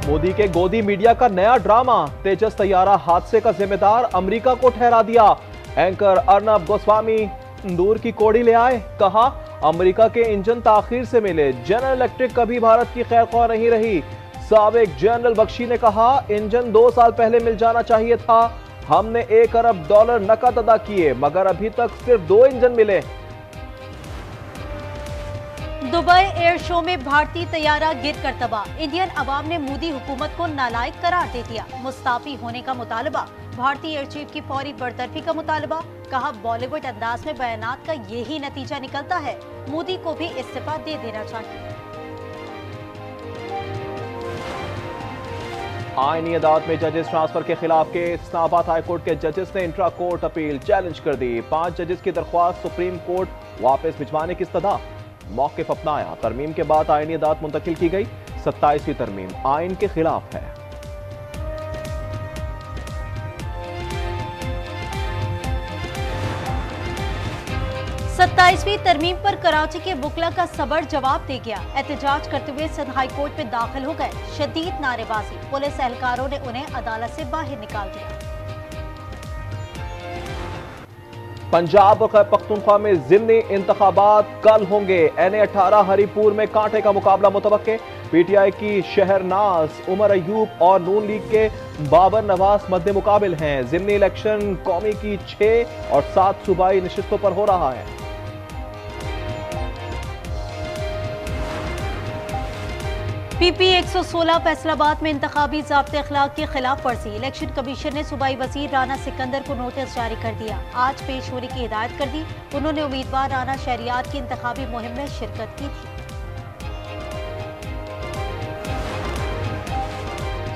मोदी के गोदी मीडिया का नया ड्रामा, तेजस तैयारा हादसे का जिम्मेदार अमेरिका को ठहरा दिया। एंकर अर्नब गोस्वामी दूर की कोड़ी ले आए, कहा अमेरिका के इंजन ताखीर से मिले, जनरल इलेक्ट्रिक कभी भारत की खैर ख्वाह नहीं रही। साबिक जनरल बख्शी ने कहा इंजन 2 साल पहले मिल जाना चाहिए था, हमने $1 अरब नकद अदा किए मगर अभी तक सिर्फ 2 इंजन मिले। दुबई एयर शो में भारतीय तैयारा गिरकर तबाह, इंडियन अवाम ने मोदी हुकूमत को नालायक करार दे दिया। मुस्ताफी होने का मुतालबा, भारतीय एयर चीफ की फौरी बरतरफी का मुतालबा, कहा बॉलीवुड अंदाज में बयानात का यही नतीजा निकलता है, मोदी को भी इस्तीफा दे देना चाहिए। आईनी अदालत में जजेस ट्रांसफर के खिलाफ केस, इस्लामाबाद हाई कोर्ट के जजेस ने इंट्रा कोर्ट अपील चैलेंज कर दी। 5 जजेस की दरख्वास्त सुप्रीम कोर्ट वापस भिजवाने की इस्तदा, मौक़िफ़ अपनाया। तरमीम के बाद आईनी अदालत मुंतकिल की गई। 27वीं तरमीम आइन के खिलाफ है। सत्ताईसवीं तरमीम पर कराची के वुकला का सबर जवाब दे गया। एहतजाज करते हुए सिंध हाई कोर्ट में दाखिल हो गए। शदीद नारेबाजी, पुलिस एहलकारों ने उन्हें अदालत से बाहर निकाल दिया। पंजाब और खैबर पख्तूनख्वा में ज़िमनी इंतखाबात कल होंगे। NA-18 हरीपुर में कांटे का मुकाबला मुतवक्के। PTI की शहरनाज, उमर अयूब और नून लीग के बाबर नवाज मद्दे मुकाबिल हैं। ज़िमनी इलेक्शन कौमी की 6 और 7 सूबाई नशिस्तों पर हो रहा है। PP 116 फैसलाबाद में इंतखाबी ज़ाब्ते अखलाक की खिलाफ वर्जी। इलेक्शन कमीशन ने सूबाई वजीर राना सिकंदर को नोटिस जारी कर दिया। आज पेश होने की हिदायत कर दी। उन्होंने उम्मीदवार राना शहरियात की इंतखाबी मुहिम में शिरकत की थी।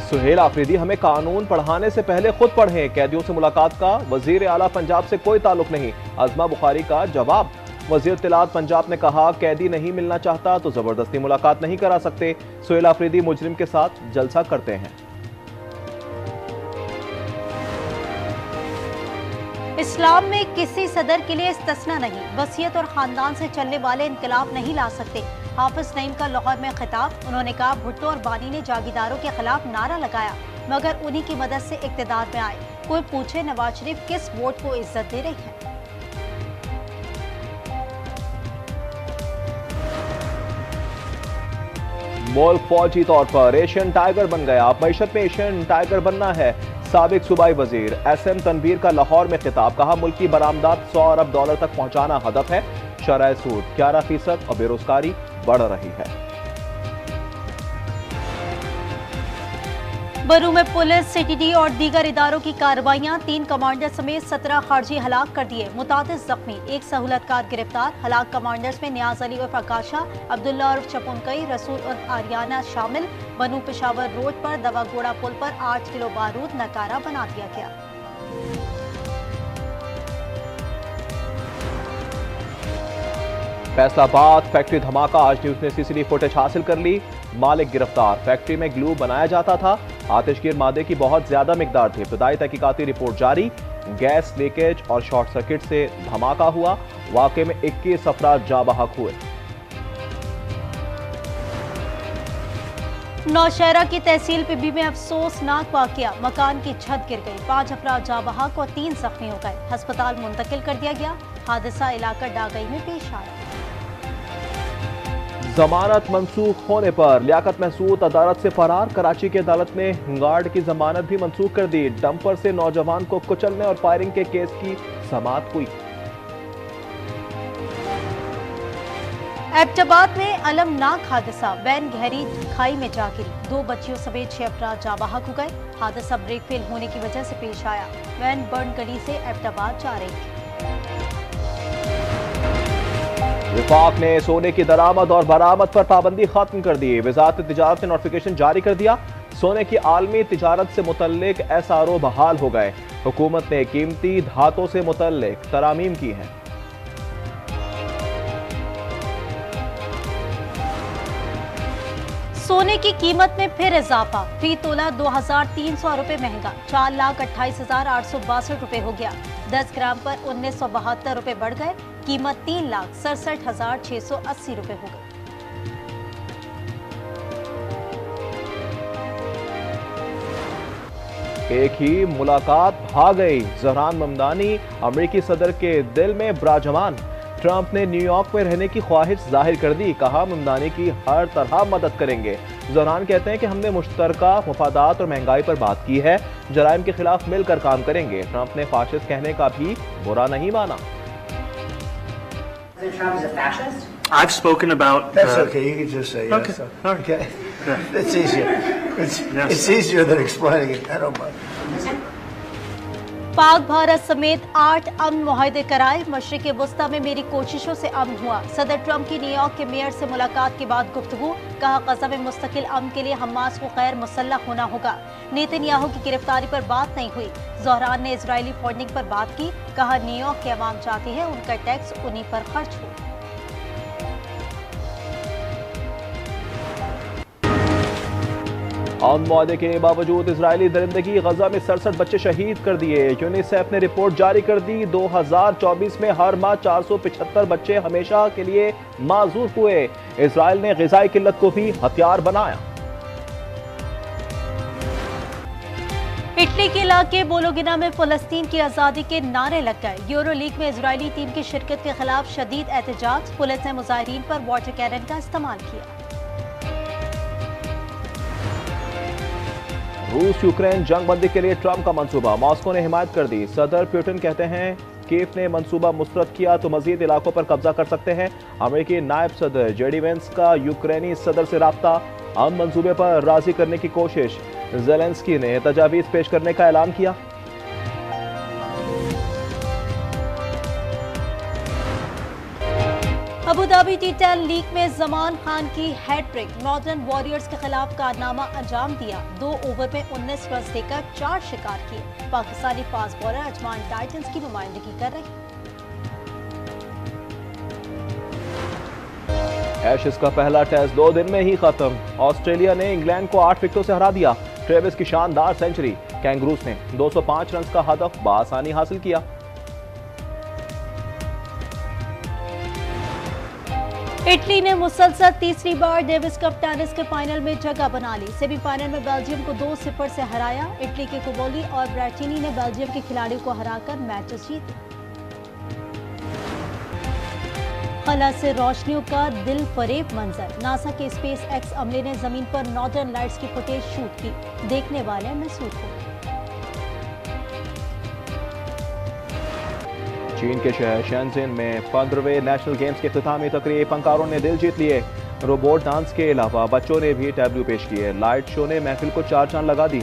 सुहेल आफरीदी, हमें कानून पढ़ाने से पहले खुद पढ़ें। कैदियों से मुलाकात का वजीर आला पंजाब से कोई ताल्लुक नहीं, अज़मा बुखारी का जवाब। वजीर इत्तलात पंजाब ने कहा कैदी नहीं मिलना चाहता तो जबरदस्ती मुलाकात नहीं करा सकते। सुहेल आफरीदी मुजरिम के साथ जलसा करते हैं। इस्लाम में किसी सदर के लिए इस्तिस्ना नहीं, वसीयत और खानदान से चलने वाले इनकलाब नहीं ला सकते। हाफिज नईम का लाहौर में खिताब, उन्होंने कहा भुट्टो और बानी ने जागीरदारों के खिलाफ नारा लगाया मगर उन्हीं की मदद से इक्तदार में आए। कोई पूछे नवाज शरीफ किस वोट को इज्जत दे रही है। मुल्क फौजी तौर पर एशियन टाइगर बन गया, अब मैशत में एशियन टाइगर बनना है। साबिक सूबाई वजीर SM तनवीर का लाहौर में खिताब, कहा मुल्क की बरामदात $100 अरब तक पहुंचाना हदफ है। शरह सूद 11% और बेरोजगारी बढ़ रही है। बरू में पुलिस, CTD और दीगर इदारों की कार्रवाइयां, 3 कमांडर समेत 17 खारजी हलाक कर दिए, मुतादिद जख्मी, 1 सहूलतकार गिरफ्तार। हलाक कमांडर्स में नियाज अली उर्फ आकाशा, अब्दुल्ला उर्फ चपुनकई, रसूल उर्फ आरियाना शामिल। बनू पेशावर रोड पर दवागोड़ा पुल पर 8 किलो बारूद नकारा बना दिया गया। फैसलाबाद फैक्ट्री धमाका, आज न्यूज ने CCTV फुटेज हासिल कर ली। मालिक गिरफ्तार, फैक्ट्री में ग्लू बनाया जाता था, आतिशगीर मादे की बहुत ज्यादा मिकदार थी। इब्तदाई तहकीकाती रिपोर्ट जारी, गैस लीकेज और शॉर्ट सर्किट से धमाका हुआ। वाकये में 21 अफराद जाँ बहक हुए। नौशहरा की तहसील पिबी में अफसोसनाक वाकया, मकान की छत गिर गई, 5 अफराद जाँ बहक और 3 जख्मी हो गए। अस्पताल मुंतकिल कर दिया गया। हादसा इलाका डागई में पेश आया। जमानत मंसूख होने पर लियाकत महसूद अदालत से फरार, कराची की अदालत ने गार्ड की जमानत भी मंसूख कर दी। डंपर से नौजवान को कुचलने और फायरिंग के केस की समाअत हुई। एबटाबाद में अलमनाक हादसा, वैन गहरी खाई में जा गिरी, 2 बच्चियों समेत 6 अफराद जाँ बहक हो गए। हादसा ब्रेक फेल होने की वजह से पेश आया। वैन बर्न गली से एबटाबाद जा रही थी। विफाक ने सोने की दरामद और बरामद पर पाबंदी खत्म कर दी। वजारत तिजारत ने नोटिफिकेशन जारी कर दिया। सोने की आलमी तिजारत से मुतल्लिक SRO बहाल हो गए। हुकूमत ने कीमती धातों से मुतल्लिक तरामीम की है। सोने की कीमत में फिर इजाफा, फी तोला 2300 रुपए महंगा, 4,28,862 रुपए हो गया। 10 ग्राम पर 1972 रुपए बढ़ गए। कीमत 3,67,680 रुपए हो गई। एक ही मुलाकात भा गई। जहरान ममदानी अमेरिकी सदर के दिल में विराजमान। ट्रंप ने न्यूयॉर्क में रहने की ख्वाहिश जाहिर कर दी, कहा ममदानी की हर तरह मदद करेंगे। जहरान कहते हैं कि हमने मुश्तरका मफादात और महंगाई पर बात की है, जराइम के खिलाफ मिलकर काम करेंगे। ट्रंप ने फाशिस्ट कहने का भी बुरा नहीं माना। Trump is a fascist? I've spoken about. That's okay. You can just say yes. Okay. Okay. Yeah. It's easier. It's easier than explaining it. I don't mind. Pak Bharat समेत 8 अमन मुआहदे कराए। मशरिक़ वस्ता में मेरी कोशिशों से अमन हुआ। सदर ट्रंप की न्यूयॉर्क के मेयर से मुलाकात के बाद गुफ्तगू, कहा गज़ा में मुस्तकिल अमन के लिए हमास को गैर मुसल्लह होना होगा। नेतन्याहू की गिरफ्तारी पर बात नहीं हुई। ज़हरान ने इजरायली फंडिंग पर बात की, कहा न्यूयॉर्क के अवाम चाहती है उनका टैक्स उन्हीं पर खर्च हो। अमन मुआहदे के बावजूद इजरायली दरिंदगी, गजा में 67 बच्चे शहीद कर दिए। यूनिसेफ ने रिपोर्ट जारी कर दी। 2024 में हर माह 475 बच्चे हमेशा के लिए माजूर हुए। इजराइल ने ग़िज़ाई किल्लत को भी हथियार बनाया। इटली के इलाके बोलोगिना में फ़लस्तीन की आज़ादी के नारे लग गए। यूरो लीग में इजरायली टीम की शिरकत के खिलाफ शदीद एहतजाज। पुलिस ने मुजाहिरीन पर वाटर कैनन का इस्तेमाल किया। रूस यूक्रेन जंग बंदी के लिए ट्रंप का मंसूबा, मॉस्को ने हिमायत कर दी। सदर पुतिन कहते हैं कीव ने मंसूबा मुस्तरद किया तो मजीद इलाकों पर कब्जा कर सकते हैं। अमेरिकी नायब सदर जेडी वेंस का यूक्रेनी सदर से राब्ता, अमन मंसूबे पर राजी करने की कोशिश। ज़ेलेंस्की ने तजावीज़ पेश करने का ऐलान किया। अबू धाबी टी10 लीग में जमान खान की हैट्रिक, नॉर्दर्न वॉरियर्स के खिलाफ कारनामा अंजाम दिया। 2 ओवर में 19 रन देकर 4 शिकार किए। Pakistani fast bowler Ajman Titans की नुमाइंदगी कर रहे। एशेज का पहला टेस्ट 2 दिन में ही खत्म। ऑस्ट्रेलिया ने इंग्लैंड को 8 विकेटों से हरा दिया। ट्रेविस की शानदार सेंचुरी। कैंगरूस ने 205 रन का हदफ बआसानी हासिल किया। इटली ने मुसलसल तीसरी बार डेविस कप टेनिस के फाइनल में जगह बना ली। सेमीफाइनल में बेल्जियम को 2-0 से हराया। इटली के कोबोली और ब्रैटिनी ने बेल्जियम के खिलाड़ियों को हराकर मैचेस जीते। खला से रोशनियों का दिल फरेब मंजर। नासा के स्पेस एक्स अमले ने जमीन पर नॉर्दर्न लाइट्स की फुटेज शूट की। देखने वाले महसूस हुए। चीन के शहर शेंजिन में 15वें नेशनल गेम्स के इख्तितामी तकरीब, फनकारों ने दिल जीत लिए। रोबोट डांस के अलावा बच्चों ने भी टैबलू पेश किए। लाइट शो ने महफिल को 4 चांद लगा दी।